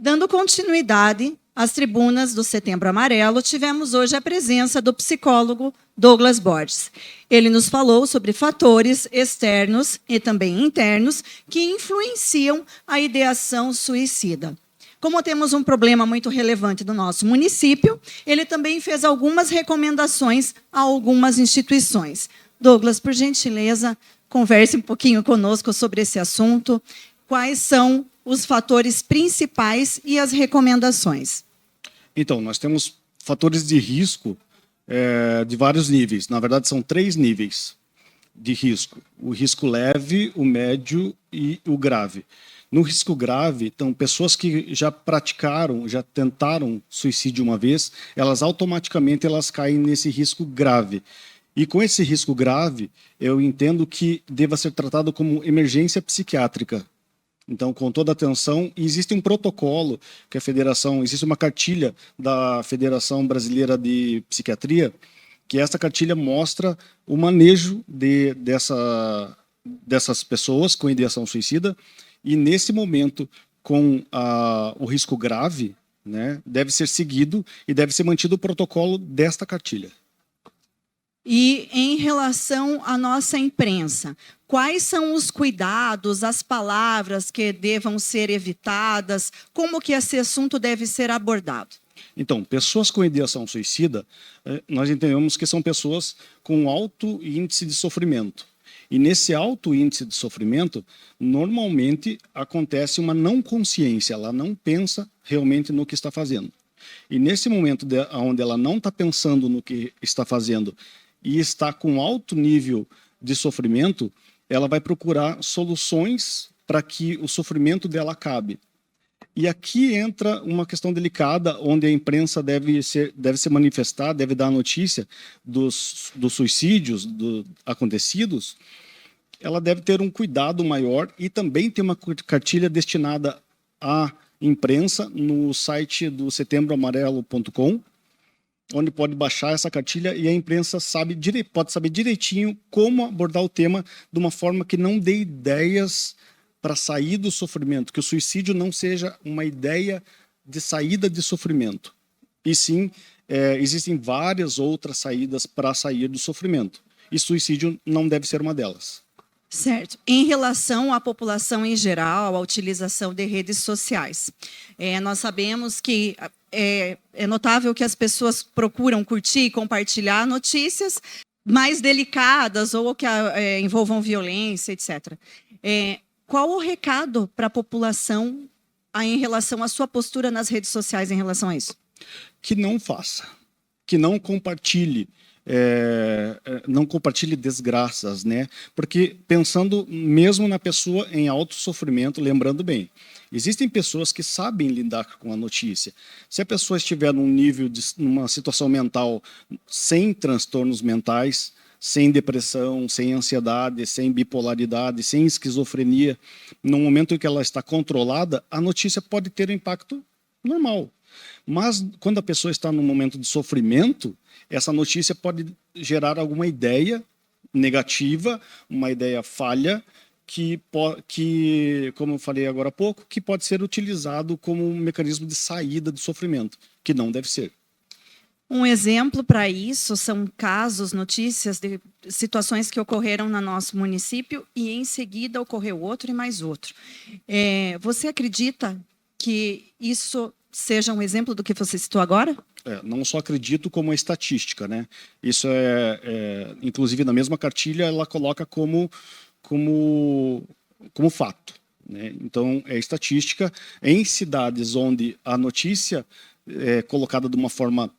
Dando continuidade às tribunas do Setembro Amarelo, tivemos hoje a presença do psicólogo Douglas Borges. Ele nos falou sobre fatores externos e também internos que influenciam a ideação suicida. Como temos um problema muito relevante do nosso município, ele também fez algumas recomendações a algumas instituições. Douglas, por gentileza, converse um pouquinho conosco sobre esse assunto. Quais são os fatores principais e as recomendações? Então, nós temos fatores de risco de vários níveis. Na verdade, são 3 níveis de risco. O risco leve, o médio e o grave. No risco grave, então, pessoas que já praticaram, já tentaram suicídio uma vez, elas automaticamente caem nesse risco grave. E com esse risco grave, eu entendo que deva ser tratado como emergência psiquiátrica. Então, com toda atenção, existe um protocolo que a federação, existe uma cartilha da Federação Brasileira de Psiquiatria, que essa cartilha mostra o manejo dessas pessoas com ideação suicida, e nesse momento, com o risco grave, né, deve ser seguido e deve ser mantido o protocolo desta cartilha. E em relação à nossa imprensa, quais são os cuidados, as palavras que devam ser evitadas? Como que esse assunto deve ser abordado? Então, pessoas com ideação suicida, nós entendemos que são pessoas com alto índice de sofrimento. E nesse alto índice de sofrimento, normalmente acontece uma não consciência, ela não pensa realmente no que está fazendo. E nesse momento onde ela não está pensando no que está fazendo e está com alto nível de sofrimento, ela vai procurar soluções para que o sofrimento dela acabe. E aqui entra uma questão delicada, onde a imprensa deve se manifestar, deve dar a notícia dos suicídios acontecidos. Ela deve ter um cuidado maior e também ter uma cartilha destinada à imprensa no site do setembroamarelo.com, onde pode baixar essa cartilha e a imprensa pode saber direitinho como abordar o tema de uma forma que não dê ideias para sair do sofrimento, que o suicídio não seja uma ideia de saída de sofrimento. E sim, existem várias outras saídas para sair do sofrimento. E suicídio não deve ser uma delas. Certo. Em relação à população em geral, à utilização de redes sociais, nós sabemos que é notável que as pessoas procuram curtir e compartilhar notícias mais delicadas ou que envolvam violência, etc. Qual o recado para a população em relação à sua postura nas redes sociais em relação a isso? Que não faça, que não compartilhe. Não compartilhe desgraças, né? Porque pensando mesmo na pessoa em alto sofrimento, lembrando bem, existem pessoas que sabem lidar com a notícia. Se a pessoa estiver numa situação mental sem transtornos mentais, sem depressão, sem ansiedade, sem bipolaridade, sem esquizofrenia, no momento em que ela está controlada, a notícia pode ter um impacto normal. Mas quando a pessoa está num momento de sofrimento, essa notícia pode gerar alguma ideia negativa, uma ideia falha, que, como eu falei agora há pouco, que pode ser utilizado como um mecanismo de saída do sofrimento, que não deve ser. Um exemplo para isso são casos, notícias de situações que ocorreram no nosso município e em seguida ocorreu outro e mais outro. Você acredita que isso seja um exemplo do que você citou agora? Não só acredito, como é estatística, né? Isso inclusive na mesma cartilha ela coloca como fato, né? Então é estatística em cidades onde a notícia é colocada de uma forma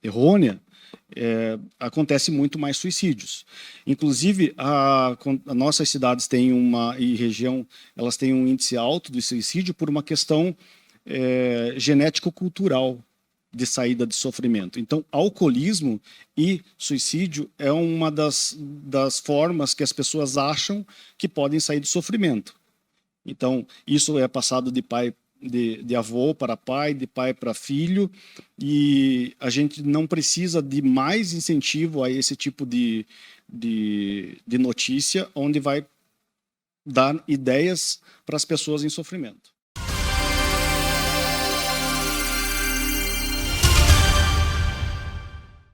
errônea, acontece muito mais suicídios. Inclusive nossas cidades e região elas têm um índice alto de suicídio por uma questão genético-cultural de saída de sofrimento. Então, alcoolismo e suicídio é uma das formas que as pessoas acham que podem sair do sofrimento. Então, isso é passado de avô para pai, de pai para filho, e a gente não precisa de mais incentivo a esse tipo de notícia, onde vai dar ideias para as pessoas em sofrimento.